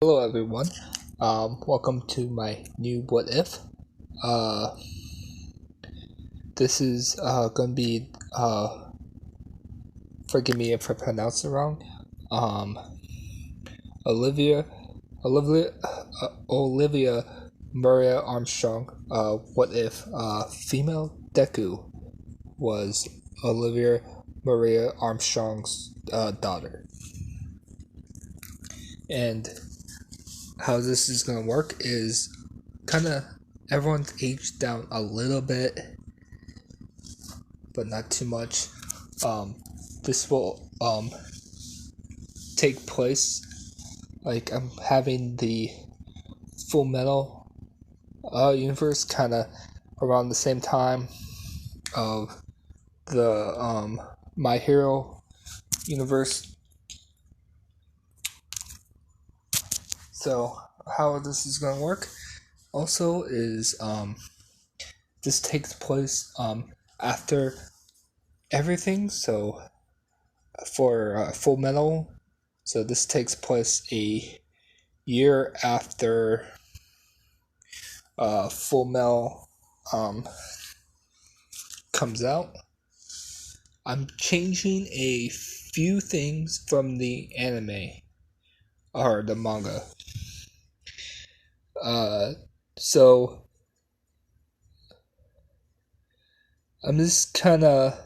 Hello everyone. Welcome to my new What If. Uh, this is gonna be forgive me if I pronounce it wrong. Um, Olivia, Olivia Maria Armstrong. What if female deku was Olivia Maria Armstrong's daughter? And how this is gonna work is kind of everyone's aged down a little bit, but not too much. This will take place like I'm having the Full Metal universe kind of around the same time of the My Hero universe. So how this is gonna work also is this takes place after everything. So for Full Metal, so this takes place a year after Full Metal comes out. I'm changing a few things from the anime or the manga. So I'm just kind of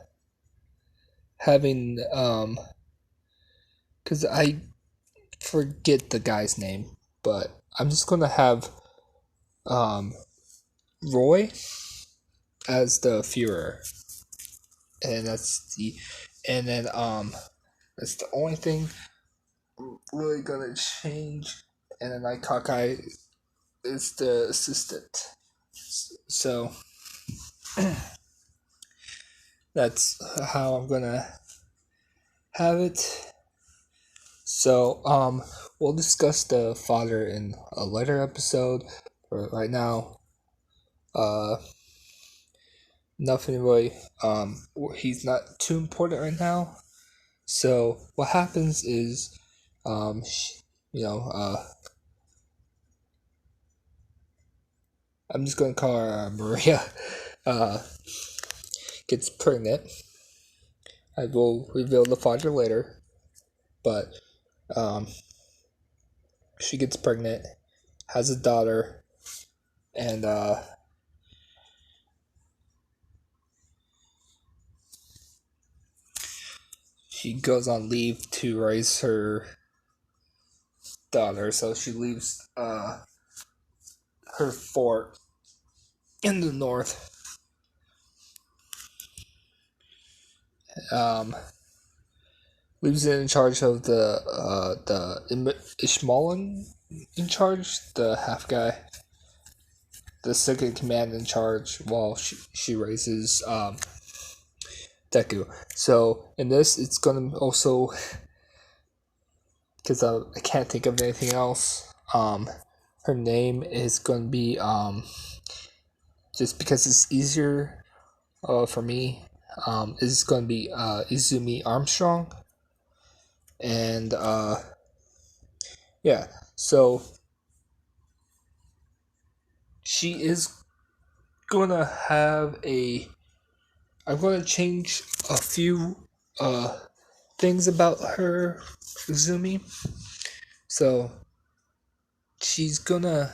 having because I forget the guy's name, but I'm just gonna have um Roy as the Führer, and then that's the only thing really gonna change. And then like Hawkeye is the assistant. So that's how I'm gonna have it. So we'll discuss the father in a later episode. But right now, uh nothing really he's not too important right now. So what happens is um you know I'm just gonna call her Maria uh gets pregnant. I will reveal the father later, but um she gets pregnant, has a daughter, and she goes on leave to raise her daughter. So she leaves her fort in the north. Um, Leaves it in charge of the Ishmaelan in charge, the half guy, the second command in charge, while she raises Deku. So in this, it's gonna also because I can't think of anything else. Her name is gonna be just because it's easier for me. Is gonna be Izumi Armstrong, and yeah. So she is gonna have a. I'm gonna change a few things about her, Izumi. So she's gonna.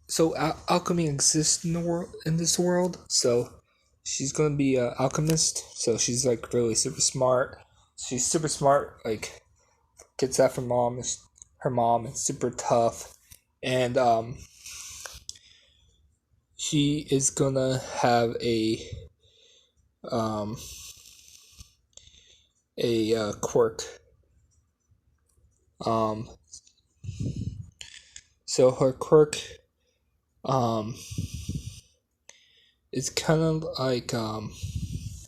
So alchemy exists in the world in this world. So she's gonna be an alchemist. So she's like really super smart. She's super smart. Like gets that from mom. Her mom is super tough, and she is gonna have um a quirk. Um, so her quirk um is kind of like how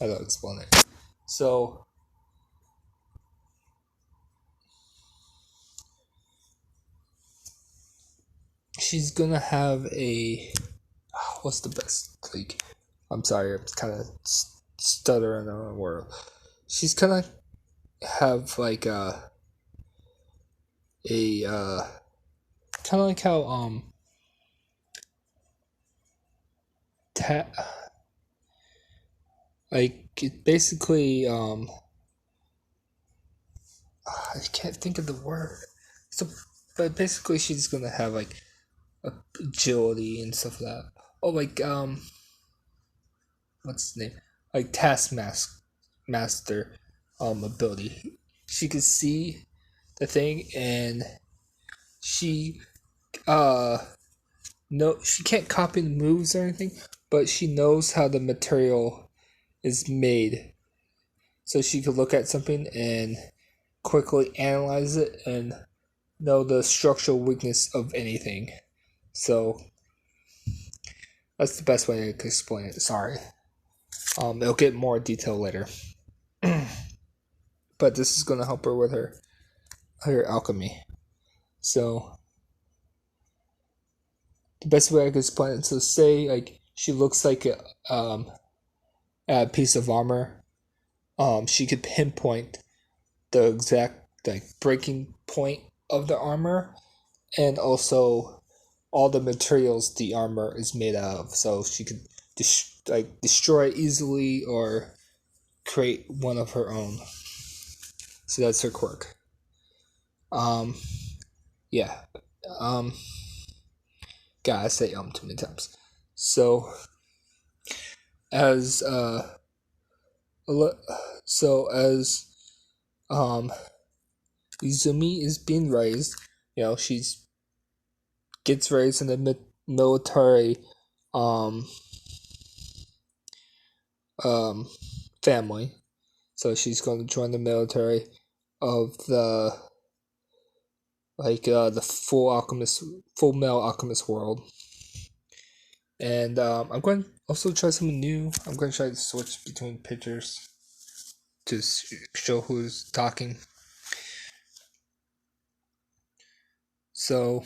do I explain it? So she's gonna have a what's the best like? I'm sorry, I'm kind of stuttering on the word. She's gonna have like a kind of like how ta- like it basically I can't think of the word. So, but basically she's gonna have like agility and stuff like that. Oh, like what's his name? Like master ability. She could see the thing, and she uh no, she can't copy the moves or anything, but she knows how the material is made. So she could look at something and quickly analyze it and know the structural weakness of anything. So that's the best way I could explain it. Sorry. It'll get more detail later. But this is gonna help her with her alchemy. So the best way I could explain it, so say like she looks like a piece of armor. She could pinpoint the exact like breaking point of the armor, and also all the materials the armor is made out of. So she could destroy it easily or create one of her own. So that's her quirk. Um, yeah. Um, God, I say too many times. So as so as um Izumi is being raised, she's gets raised in the military um um family. So she's going to join the military of the full male alchemist world. And I'm going to also try something new. I'm going to try to switch between pictures to show who's talking. So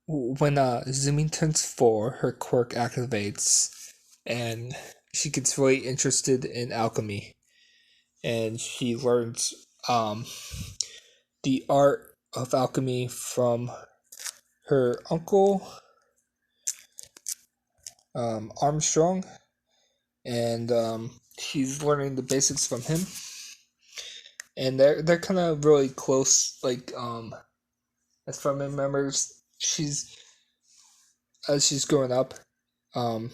when Zumi turns 4, her quirk activates, and she gets really interested in alchemy, and she learns the art of alchemy from her uncle Armstrong, and she's learning the basics from him, and they're kind of really close. Like as far as I remember, she's as she's growing up, um,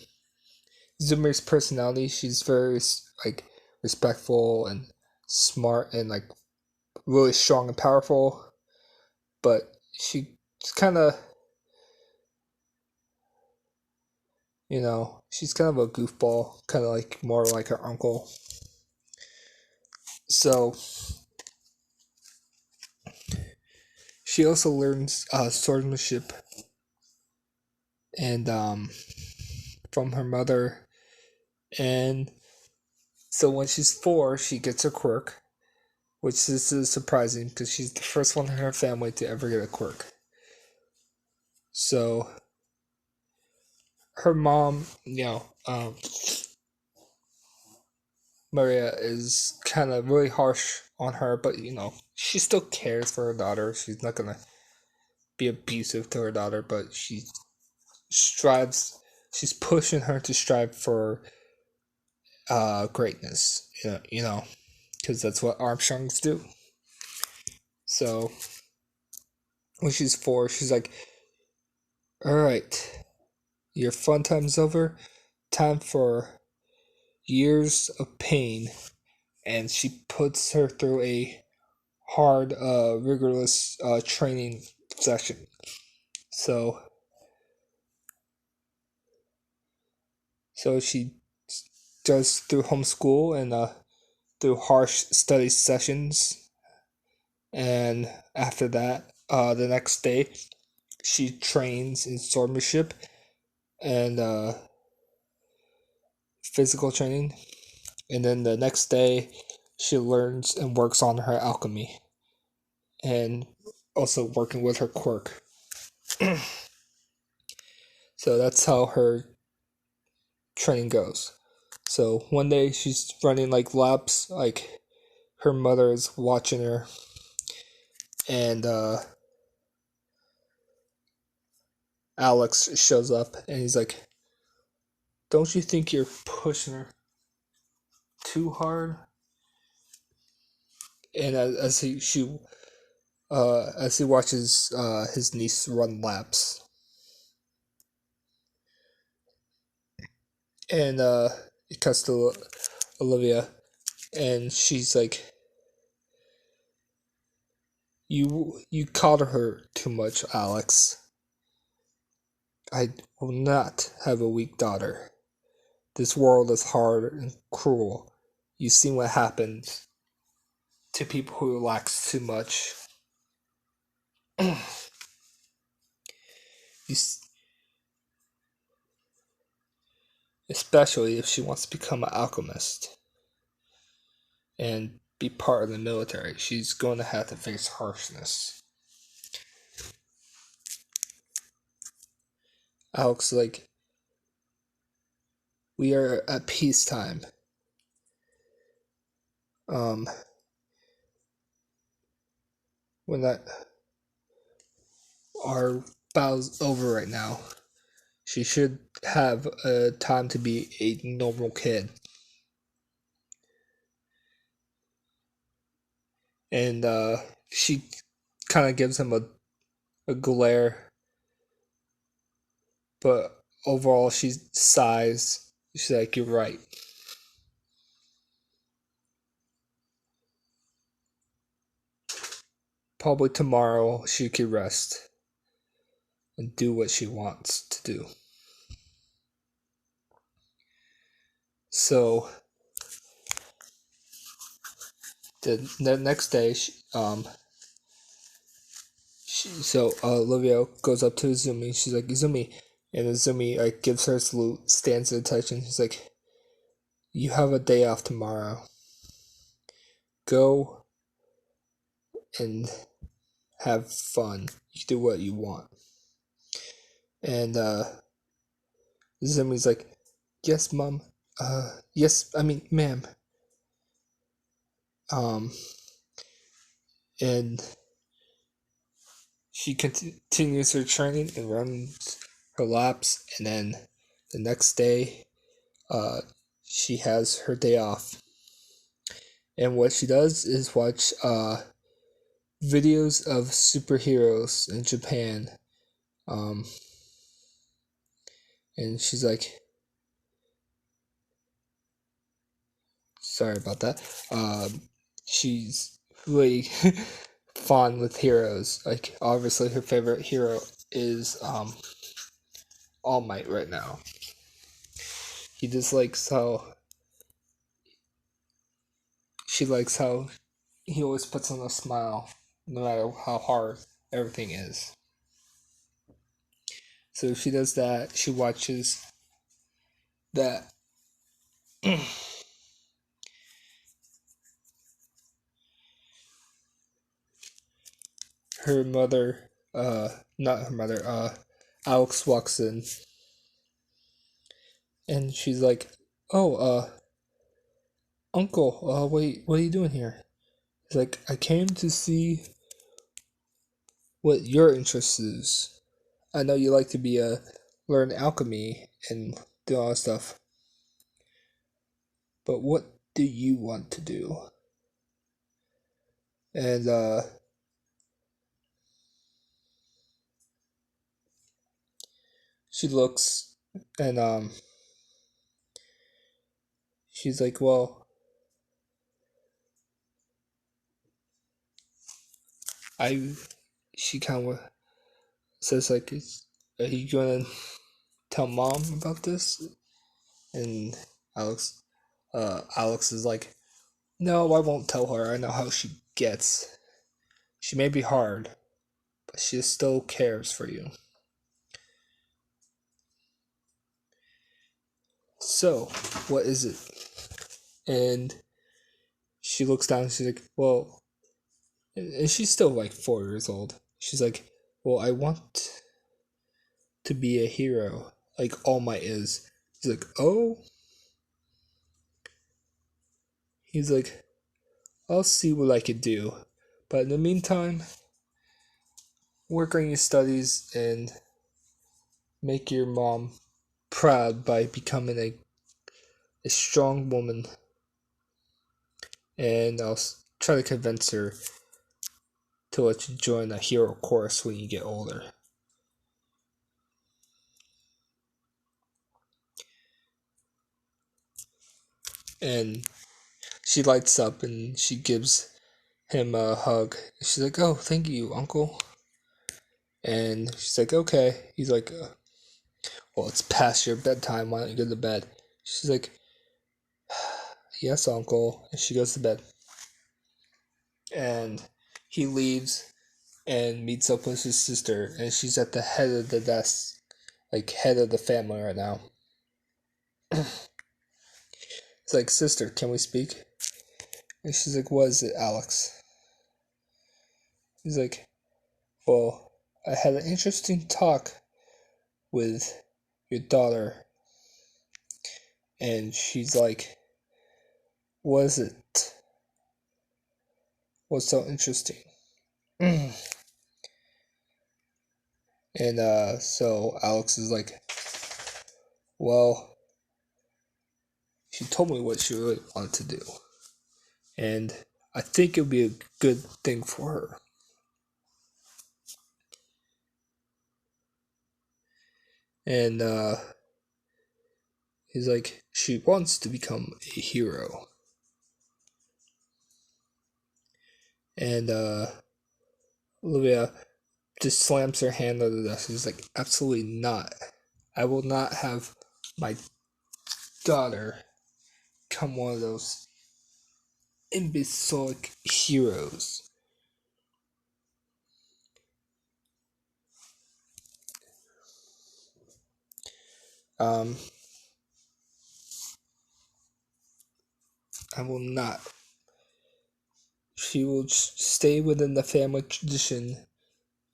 Zumi's personality, she's very like respectful and smart and like really strong and powerful, but she's kind of she's kind of a goofball, kind of like more like her uncle. So she also learns swordsmanship and from her mother, and so when she's 4, she gets her quirk, which is surprising because she's the first one in her family to ever get a quirk. So her mom, Maria is kind of really harsh on her, but she still cares for her daughter. She's not gonna be abusive to her daughter, but she strives. She's pushing her to strive for greatness. Because that's what Armstrongs do. So when she's 4, she's like, "All right, your fun time's over. Time for years of pain." And she puts her through a hard, rigorous training session. So, she does through homeschool and through harsh study sessions, and after that, the next day, she trains in swordsmanship and physical training, and then the next day, she learns and works on her alchemy, and also working with her quirk. So that's how her training goes. So one day she's running like laps, like her mother is watching her, and Alex shows up and he's like, "Don't you think you're pushing her too hard?" And as he watches his niece run laps, and it cuts to Olivia, and she's like, "You coddle her too much, Alex. I will not have a weak daughter. This world is hard and cruel. You've seen what happens to people who relax too much. you, especially if she wants to become an alchemist and be part of the military. She's going to have to face harshness." Alex is like, "We are at peacetime. Um, when that our battle's over right now, she should have time to be a normal kid." And she kind of gives him a glare, but overall she sighs. She's like, "You're right." Probably tomorrow she could rest and do what she wants to do. So the next day, Olivia goes up to Izumi. She's like, "Izumi," and Izumi like gives her a salute, stands at attention. She's like, "You have a day off tomorrow. Go and have fun. You can do what you want." And Izumi's like, "Yes, mom. Yes, I mean, ma'am." Um, and she continues her training and runs her laps, and then the next day, uh, she has her day off. And what she does is watch videos of superheroes in Japan. Um, and she's like, sorry about that. She's really fond with heroes. Like, obviously, her favorite hero is All Might right now. He just likes how she likes how he always puts on a smile, no matter how hard everything is. So she does that. She watches that. Her mother, not her mother, Alex walks in, and she's like, "Oh, uncle, what are you doing here?" He's like, "I came to see what your interest is. I know you like to learn alchemy and do all that stuff, but what do you want to do?" And she looks, and she's like, "Well, I." She kind of says like, "Are you gonna tell mom about this?" And Alex is like, "No, I won't tell her. I know how she gets. She may be hard, but she still cares for you." "So, what is it?" And she looks down and she's like, "Well," and she's still like 4 years old. She's like, "Well, I want to be a hero, like All Might is." He's like, "Oh." He's like, "I'll see what I can do. But in the meantime, work on your studies and make your mom proud by becoming a strong woman, and I'll try to convince her to let you join a hero course when you get older. And she lights up and she gives him a hug. She's like, "Oh, thank you, Uncle." And she's like, "Okay." He's like, "Well, it's past your bedtime. Why don't you go to bed?" She's like, "Yes, Uncle." And she goes to bed. And he leaves and meets up with his sister, and she's at the head of the desk, like head of the family right now. It's like, "Sister, can we speak?" And she's like, "What is it, Alex?" He's like, "Well, I had an interesting talk with your daughter." And she's like, "What is it? What's so interesting?" And so Alex is like, "Well, she told me what she really wanted to do. And I think it would be a good thing for her." And he's like, "She wants to become a hero." And Olivia just slams her hand on the desk. He's like, "Absolutely not. I will not have my daughter become one of those imbecilic heroes." Um, I will not. She will stay within the family tradition,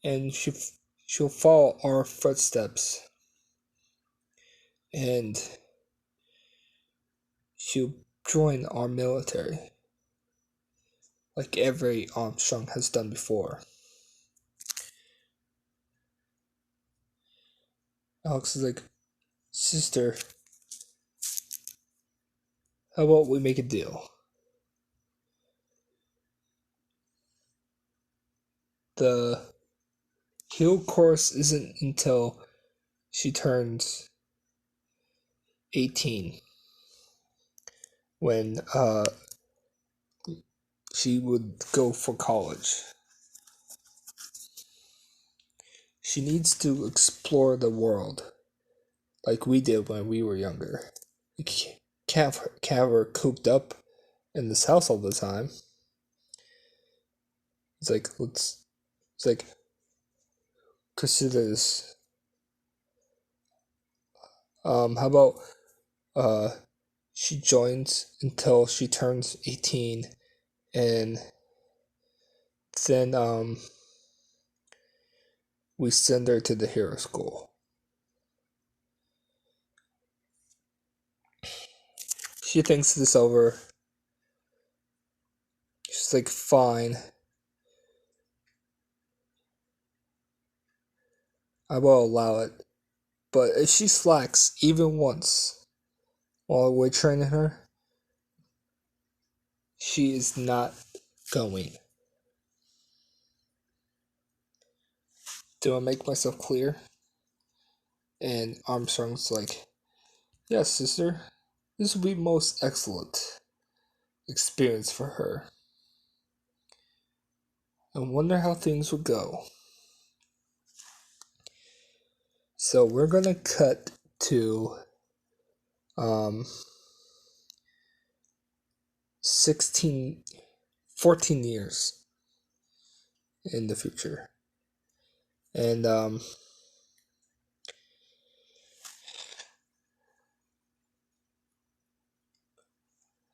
and she'll follow our footsteps, and she'll join our military, like every Armstrong has done before. Alex is like, "Sister, how about we make a deal? The Hill course isn't until she turns 18, when she would go for college. She needs to explore the world like we did when we were younger. We can't have her cooped up in this house all the time." It's like, it's like, consider this. How about uh, she joins until she turns 18, and then we send her to the hero school. She thinks this over. She's like, "Fine, I will allow it. But if she slacks even once while we're training her, she is not going." Do I make myself clear? And Armstrong's like, "Yes, sister. This will be most excellent experience for her. I wonder how things would go." So we're gonna cut to um 16, 14 years in the future. And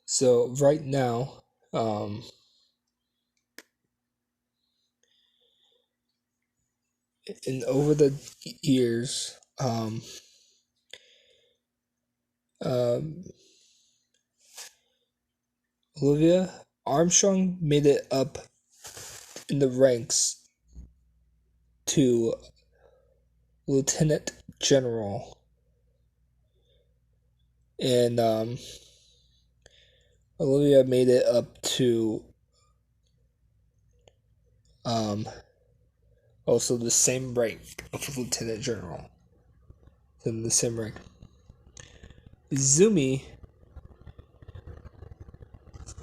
so right now, and over the years, um, Olivia Armstrong made it up in the ranks to lieutenant general, and Olivia made it up to um, also the same rank of lieutenant general. In the same rank. Izumi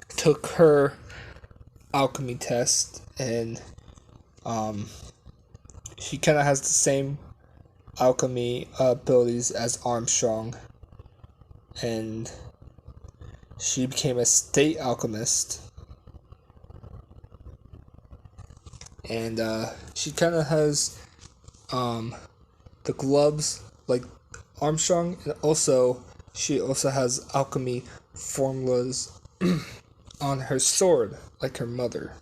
took her alchemy test, and she kind of has the same alchemy abilities as Armstrong, and she became a state alchemist. And she kind of has the gloves like Armstrong, and also she also has alchemy formulas on her sword like her mother.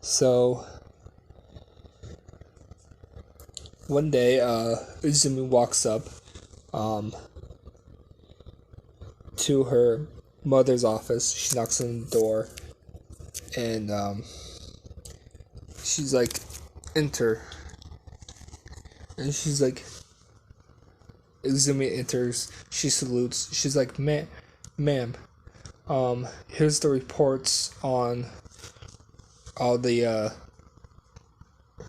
So one day, Izumi walks up to her mother's office. She knocks on the door, and she's like, "Enter." And she's like, Izumi enters. She salutes. She's like, "Ma'am, here's the reports on all the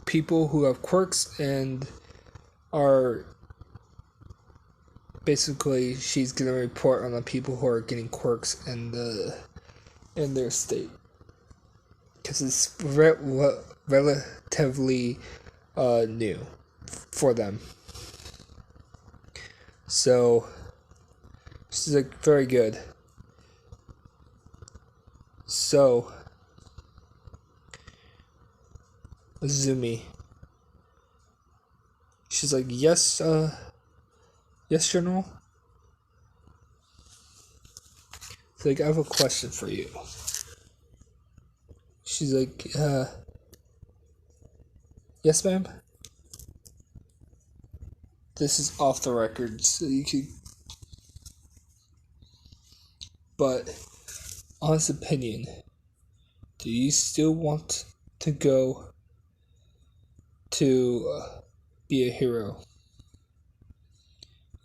people who have quirks and are." Basically, she's gonna report on the people who are getting quirks in their state, because it's relatively new for them. So she's like, very good. So Izumi, she's like, yes, yes, General. She's like, I have a question for you. She's like, yes, ma'am. This is off the record, so you can. But, honest opinion, do you still want to go to be a hero?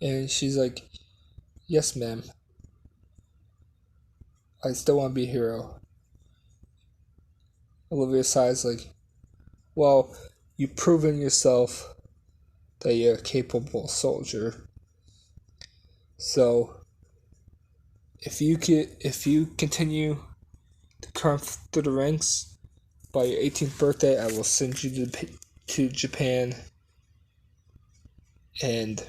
And she's like, yes, ma'am. I still want to be a hero. Olivia sighs like, well, you've proven yourself that you're a capable soldier. So, if you continue to climb through the ranks, by your 18th birthday, I will send you to Japan, and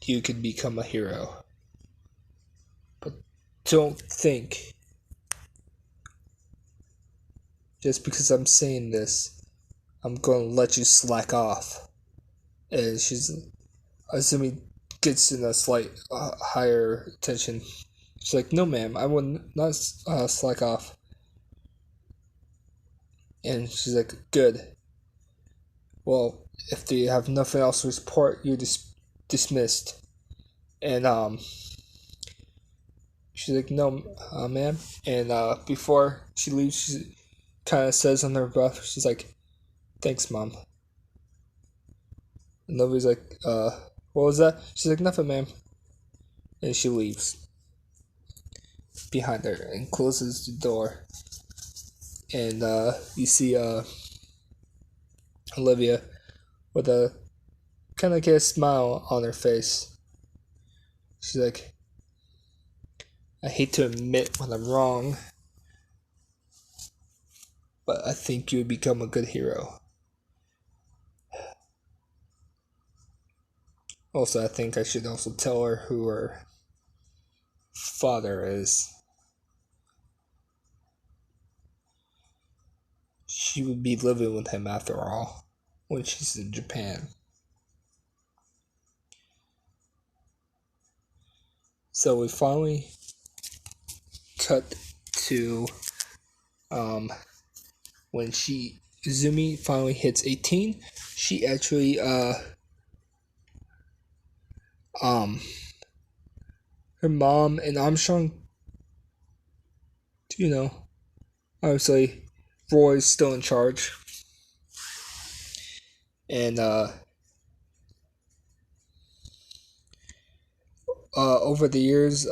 you can become a hero. But don't think, just because I'm saying this, I'm going to let you slack off. And she's assuming gets in a slight higher tension. She's like, no, ma'am, I will not slack off. And she's like, good. Well, if they have nothing else to report, you're dismissed. And she's like, no, ma'am. And before she leaves, she kind of says under her breath, she's like, thanks, Mom. And nobody's like, what was that? She's like, nothing, ma'am. And she leaves behind her and closes the door. And you see Olivia with a kind of a smile on her face. She's like, I hate to admit when I'm wrong, but I think you would become a good hero. Also, I think I should also tell her who her father is. She would be living with him after all when she's in Japan. So we finally cut to when Izumi finally hits 18. She actually her mom and Armstrong, obviously Roy's still in charge. And over the years,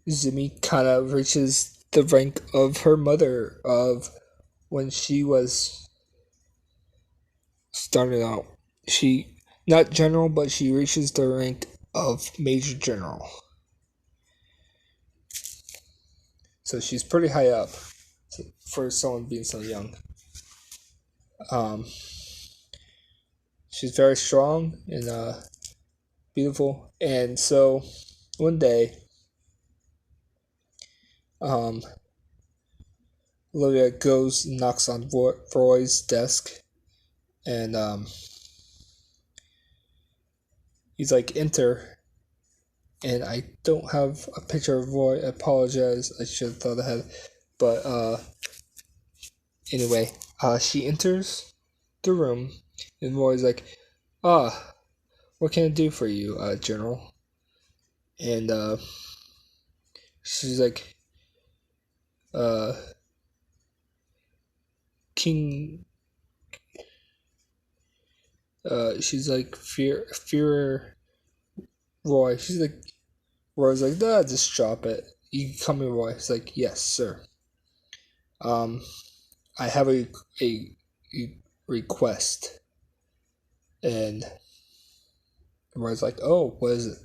Zumi kind of reaches the rank of her mother of when she was starting out. She not general, but she reaches the rank of major general. So she's pretty high up for someone being so young. Um, she's very strong and beautiful. And so one day, um, Olivia goes and knocks on Roy's desk, and he's like, "Enter." And I don't have a picture of Roy. I apologize. I should have thought ahead. But anyway, she enters the room, and Roy's like, "Ah, what can I do for you, General?" And she's like, uh, King. She's like, fear, Roy. She's like, Roy's like, nah, just drop it. You can call me Roy. He's like, yes, sir. Um, I have a request, and Roy's like, oh, what is it?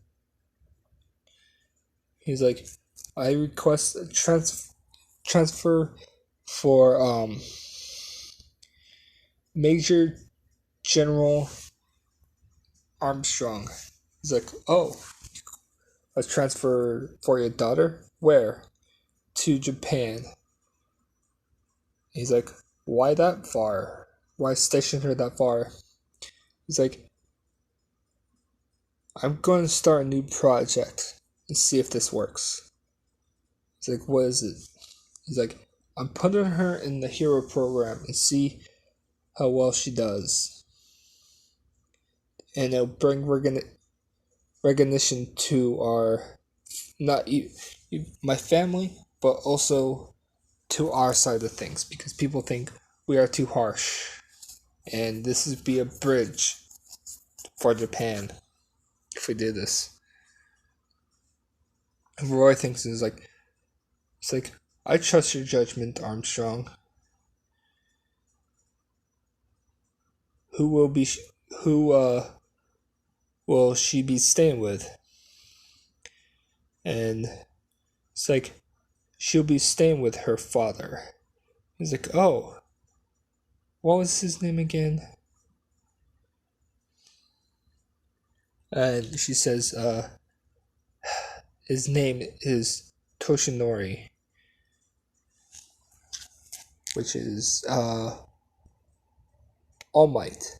He's like, I request a transfer for Major General Armstrong. He's like, oh, a transfer for your daughter? Where? To Japan. He's like, why that far? Why station her that far? He's like, I'm going to start a new project and see if this works. He's like, what is it? He's like, I'm putting her in the hero program and see how well she does. And it'll bring recognition to our, not my family, but also to our side of things, because people think we are too harsh. And this would be a bridge for Japan if we did this. And Roy thinks it's like, I trust your judgment, Armstrong. Who will be, who will she be staying with? And it's like, she'll be staying with her father. He's like, oh, what was his name again? And she says, his name is Toshinori, which is All Might.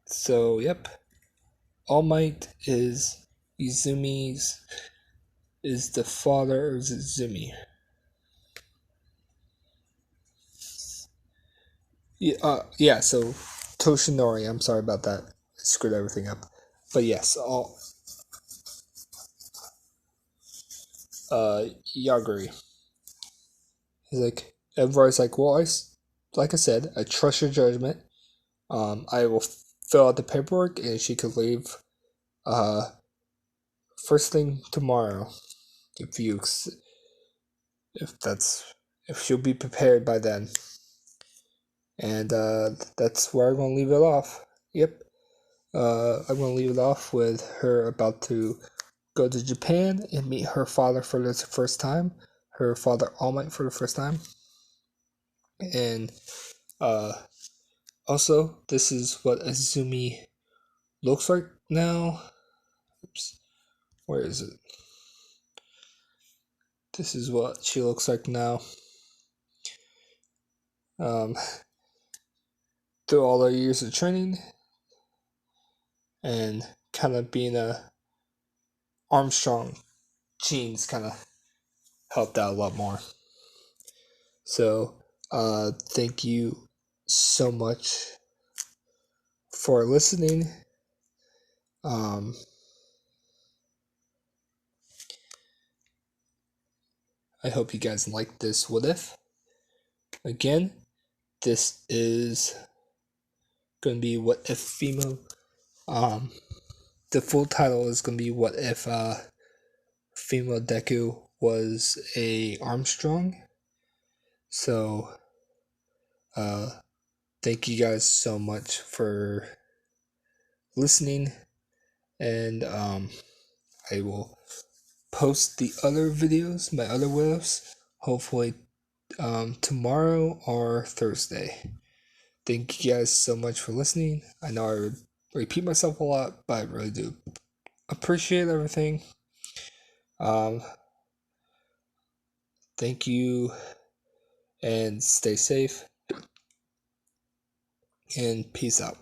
So, yep. All Might is Izumi's, is the father of Izumi. Yeah, so Toshinori, I'm sorry about that. I screwed everything up. But yes, all Yaguri. He's like, everybody's like, well, like I said, I trust your judgment. I will fill out the paperwork, and she could leave first thing tomorrow, if you if that's if she'll be prepared by then. And that's where I'm gonna leave it off. Yep. I'm gonna leave it off with her about to go to Japan and meet her father for the first time, her father All Might for the first time, and uh, also this is what Azumi looks like now. Oops, where is it? This is what she looks like now. Um, through all her years of training and kind of being a Armstrong genes kind of helped out a lot more. So, thank you so much for listening. Um, I hope you guys like this what if. Again, this is going to be what if female. The full title is going to be what if female Deku was a Armstrong. So, thank you guys so much for listening, and I will post the other videos, my other videos, hopefully tomorrow or Thursday. Thank you guys so much for listening. I know I repeat myself a lot, but I really do appreciate everything. Thank you, and stay safe, and peace out.